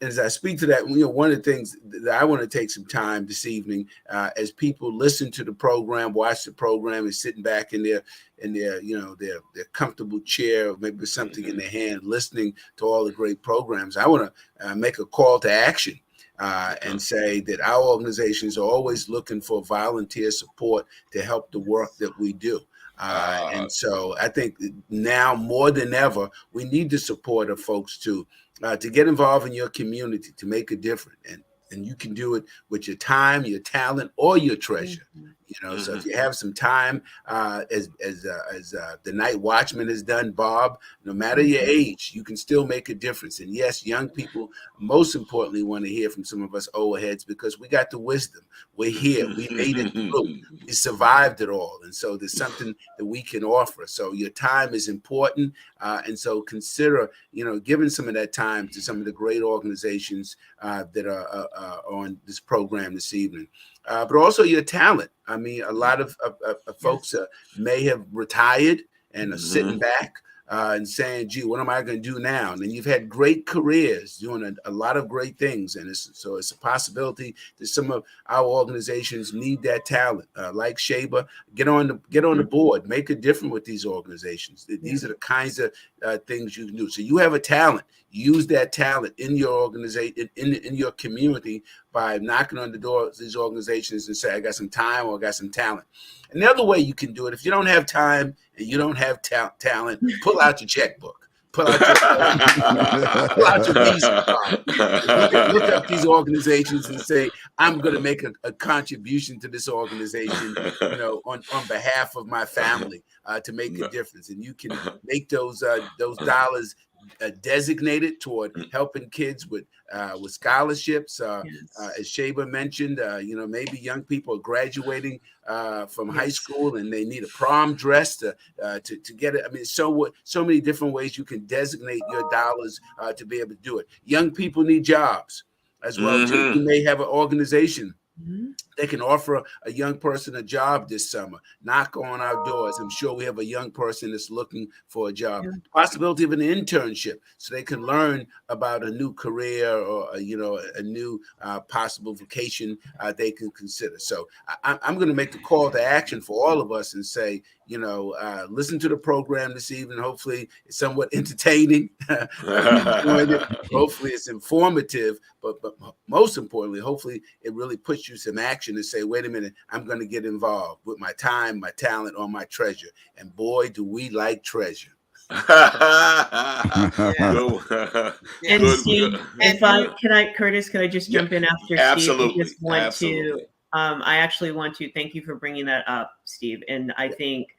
as I speak to that, one of the things that I want to take some time this evening, as people listen to the program, watch the program, and sitting back in their their comfortable chair, maybe with something in their hand, listening to all the great programs, I want to make a call to action. And say that our organizations are always looking for volunteer support to help the work that we do. And so I think now more than ever, we need the support of folks to get involved in your community, to make a difference. And you can do it with your time, your talent, or your treasure. So if you have some time, as the Night Watchman has done, Bob, no matter your age, you can still make a difference. And yes, young people, most importantly, want to hear from some of us old heads, because we got the wisdom. We're here. We made it through. We survived it all. And so there's something that we can offer. So your time is important. And so consider, giving some of that time to some of the great organizations that are on this program this evening. But also your talent. I mean, a lot of folks may have retired and are sitting back and saying, gee, what am I going to do now? And then you've had great careers doing a lot of great things. And it's a possibility that some of our organizations need that talent. Like Shaba, get on the board, make a difference with these organizations. These are the kinds of things you can do. So you have a talent. Use that talent in your organization, in your community, by knocking on the door of these organizations and say, I got some time or I got some talent. And the other way you can do it, if you don't have time and you don't have talent, pull out your checkbook. Pull out your Visa card. Look up these organizations and say, I'm going to make a contribution to this organization, on behalf of my family, to make a difference. And you can make those dollars designated toward helping kids with scholarships. As Shaba mentioned, maybe young people are graduating from high school and they need a prom dress to get it. I mean, so many different ways you can designate your dollars to be able to do it. Young people need jobs as well. Too. You may have an organization. They can offer a young person a job this summer. Knock on our doors. I'm sure we have a young person that's looking for a job. Possibility of an internship, so they can learn about a new career or a new possible vocation they can consider. So I'm going to make the call to action for all of us and say, listen to the program this evening. Hopefully it's somewhat entertaining. Hopefully it's informative, but most importantly, hopefully it really puts you some action to say, wait a minute, I'm going to get involved with my time, my talent, or my treasure. And boy, do we like treasure. And Steve, Curtis, can I just jump in after Absolutely. Steve? I just want to, I actually want to thank you for bringing that up, Steve. And I think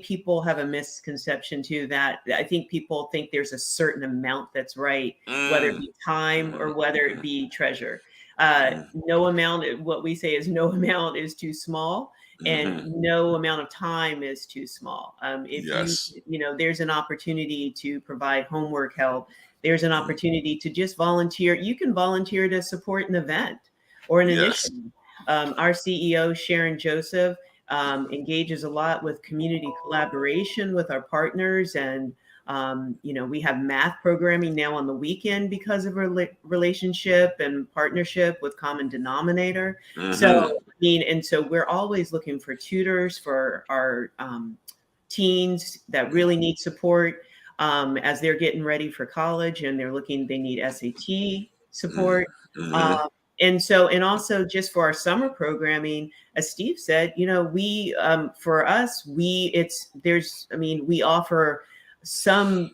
people have a misconception too, that I think people think there's a certain amount that's right, whether it be time or whether it be treasure. No amount, what we say is no amount is too small, and no amount of time is too small. If there's an opportunity to provide homework help, there's an opportunity to just volunteer. You can volunteer to support an event or an initiative. Our CEO, Sharon Joseph, engages a lot with community collaboration with our partners, and we have math programming now on the weekend because of our relationship and partnership with Common Denominator. So we're always looking for tutors for our teens that really need support as they're getting ready for college, and they need SAT support. And also just for our summer programming, as Steve said, we offer some,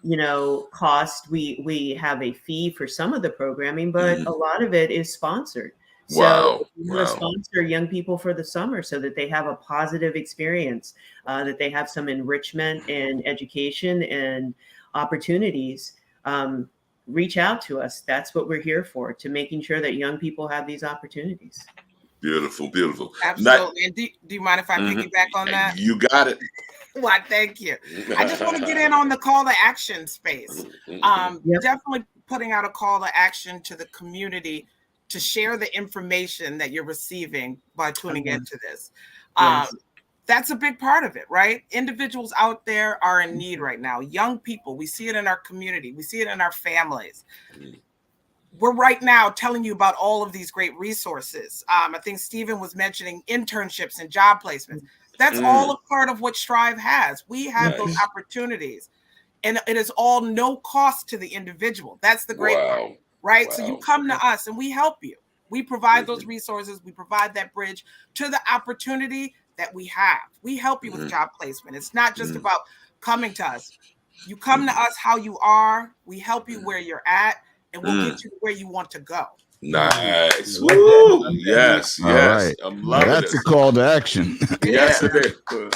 cost. We have a fee for some of the programming, but a lot of it is sponsored. So we want to sponsor young people for the summer so that they have a positive experience, that they have some enrichment and education and opportunities. Reach out to us. That's what we're here for, to making sure that young people have these opportunities. Beautiful. Absolutely. And do you mind if I piggyback on that? You got it. Well, thank you. I just want to get in on the call to action space. Definitely putting out a call to action to the community to share the information that you're receiving by tuning into this. that's a big part of it, right? Individuals out there are in need right now. Young people, we see it in our community. We see it in our families. We're right now telling you about all of these great resources. I think Stephen was mentioning internships and job placements. That's all a part of what Strive has. We have those opportunities, and it is all no cost to the individual. That's the great part, right? So you come to us and we help you. We provide those resources. We provide that bridge to the opportunity that we have. We help you with job placement. It's not just about coming to us. You come to us how you are. We help you where you're at, and we'll get you where you want to go. Nice. Woo! Yes, All yes. right. I'm loving That's this. a call to action. Yes, it is. So,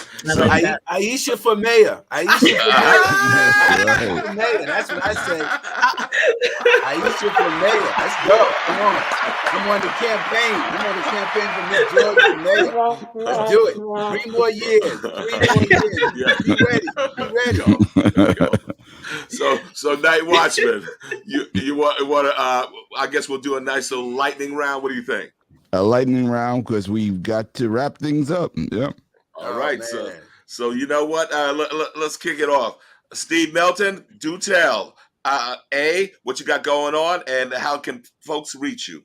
Ayesha for mayor. Ayesha for Right. mayor. That's what I say. Ayesha for mayor. Let's go. Come on. I'm on the campaign. I'm on the campaign for Miss George for mayor. Let's do it. 3 more years. 3 more years. Yeah. Be ready. Be ready. There we go. So Night Watchman, you want to? I guess we'll do a nice little lightning round. What do you think? A lightning round because we've got to wrap things up. Yep. All right. So you know what? Let's kick it off. Steve Melton, do tell. What you got going on, and how can folks reach you?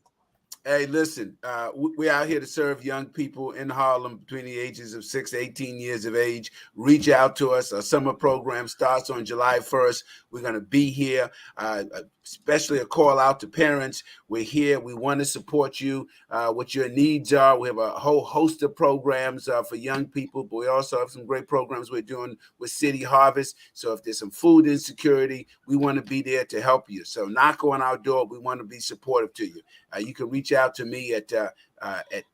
Hey, listen, we're out here to serve young people in Harlem between the ages of 6 to 18 years of age. Reach out to us. Our summer program starts on July 1st. We're going to be here, especially a call out to parents. We're here. We want to support you, what your needs are. We have a whole host of programs for young people, but we also have some great programs we're doing with City Harvest. So if there's some food insecurity, we want to be there to help you. So knock on our door. We want to be supportive to you. You can reach out to me at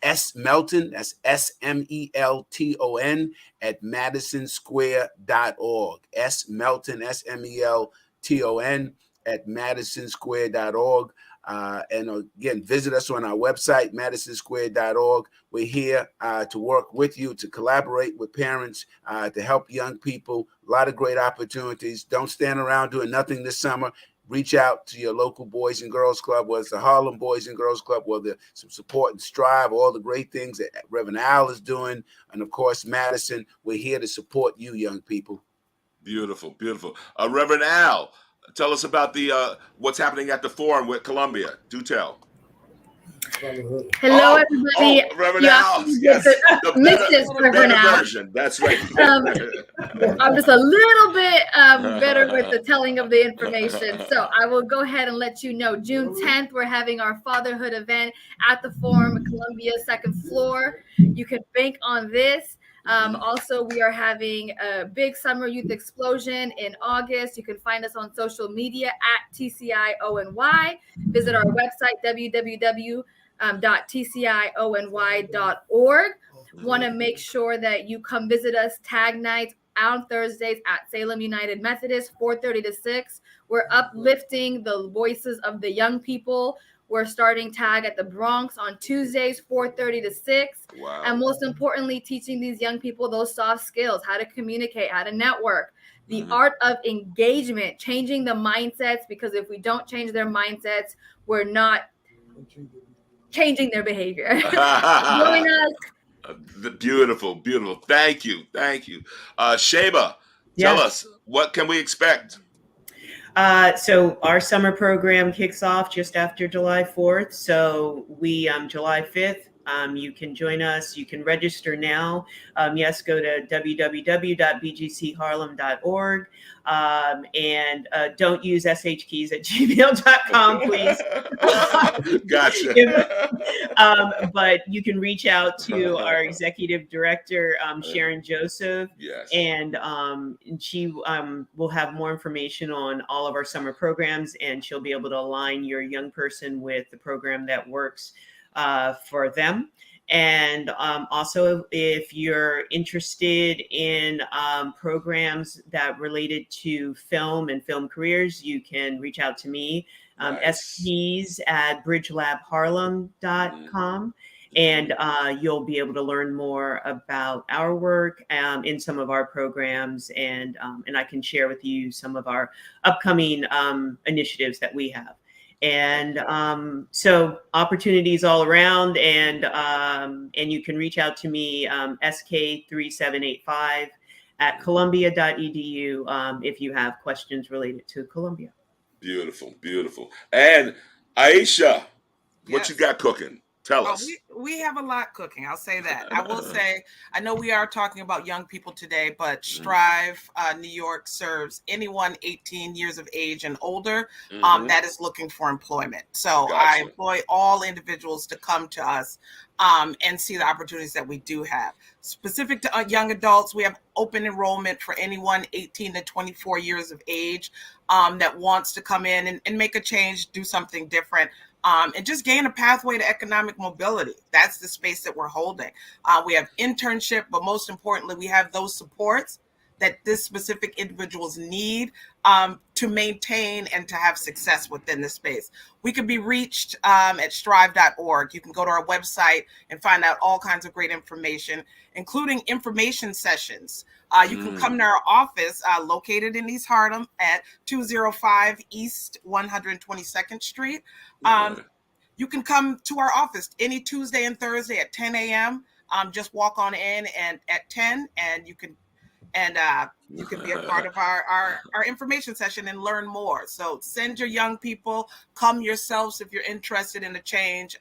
S Melton, that's SMELTON at madisonsquare.org. S Melton, SMELTON at madisonsquare.org. And again, visit us on our website, madisonsquare.org. We're here to work with you, to collaborate with parents, to help young people. A lot of great opportunities. Don't stand around doing nothing this summer. Reach out to your local Boys and Girls Club, whether it's the Harlem Boys and Girls Club, whether there's some support and Strive, all the great things that Reverend Al is doing. And of course, Madison, we're here to support you, young people. Beautiful, beautiful. Reverend Al, tell us about the what's happening at the forum with Columbia. Do tell. Hello, everybody. Reverend Al, yes. The better version. That's right. I'm just a little bit better with the telling of the information. So I will go ahead and let you know. June 10th, we're having our fatherhood event at the Forum at Columbia, 2nd floor. You can bank on this. Also, we are having a big summer youth explosion in August. You can find us on social media at TCIONY. Visit our website, www.tciony.org. Want to make sure that you come visit us tag nights on Thursdays at Salem United Methodist, 4:30 to 6. We're uplifting the voices of the young people. We're starting tag at the Bronx on Tuesdays, 4:30 to 6. Wow. And most importantly, teaching these young people those soft skills, how to communicate, how to network, the art of engagement, changing the mindsets, because if we don't change their mindsets, we're not changing their behavior. Join us. Beautiful, beautiful. Thank you. Shaba, tell us, what can we expect? So our summer program kicks off just after July 4th. So we, July 5th, you can join us. You can register now. Yes, go to www.bgcharlem.org. And don't use shkeys@gmail.com, please. Gotcha. But you can reach out to our executive director, Sharon Joseph. Yes. And she will have more information on all of our summer programs, and she'll be able to align your young person with the program that works for them. And also, if you're interested in programs that related to film and film careers, you can reach out to me, skeys@bridgelabharlem.com. And you'll be able to learn more about our work in some of our programs, and I can share with you some of our upcoming initiatives that we have. And so opportunities all around, and you can reach out to me, SK3785 at columbia.edu, if you have questions related to Columbia. Beautiful, beautiful. And Ayesha, what Yes. you got cooking? Tell us. We have a lot cooking. I'll say that. I will say, I know we are talking about young people today, but Strive New York serves anyone 18 years of age and older that is looking for employment. So I employ all individuals to come to us and see the opportunities that we do have. Specific to young adults, we have open enrollment for anyone 18 to 24 years of age that wants to come in and make a change, do something different. And just gain a pathway to economic mobility. That's the space that we're holding. We have internship, but most importantly, we have those supports that this specific individuals need to maintain and to have success within the space. We can be reached at strive.org. You can go to our website and find out all kinds of great information, including information sessions. You can come to our office located in East Harlem at 205 East 122nd Street. You can come to our office any Tuesday and Thursday at 10 a.m. Just walk on in and at 10, and you can be a part of our information session and learn more. So send your young people, come yourselves if you're interested in a change.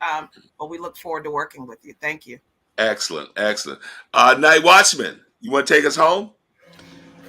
But we look forward to working with you. Thank you. Excellent, excellent. Night Watchman, you want to take us home?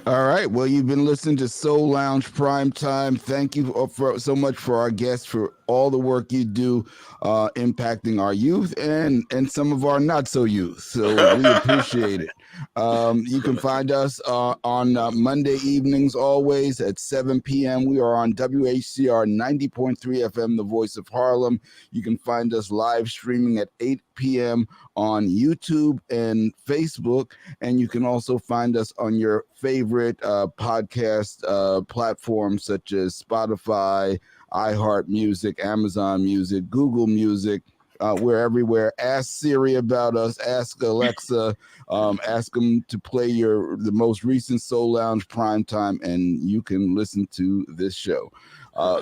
All right. Well, you've been listening to Soul Lounge Prime Time. Thank you so much for our guests, for all the work you do impacting our youth and some of our not so youth. So we appreciate it. You can find us on Monday evenings always at 7 p.m. We are on WHCR 90.3 FM, the voice of Harlem. You can find us live streaming at 8 p.m. on YouTube and Facebook. And you can also find us on your favorite podcast platforms such as Spotify, iHeart Music, Amazon Music, Google Music. We're everywhere. Ask Siri about us. Ask Alexa. Ask them to play the most recent Soul Lounge Prime Time, and you can listen to this show.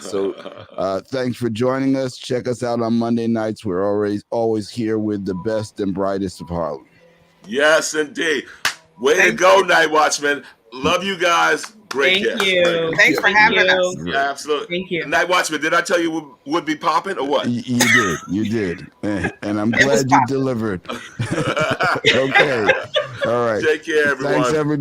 So thanks for joining us. Check us out on Monday nights. We're always here with the best and brightest of Harlem. Yes, indeed. Way to go, Night Watchman. Love you guys. Great Thank you. Thanks for having us. Yeah, absolutely. Thank you. Night Watchman, did I tell you would be popping or what? You did. And I'm glad you delivered. Okay. All right. Take care, everyone. Thanks, everybody.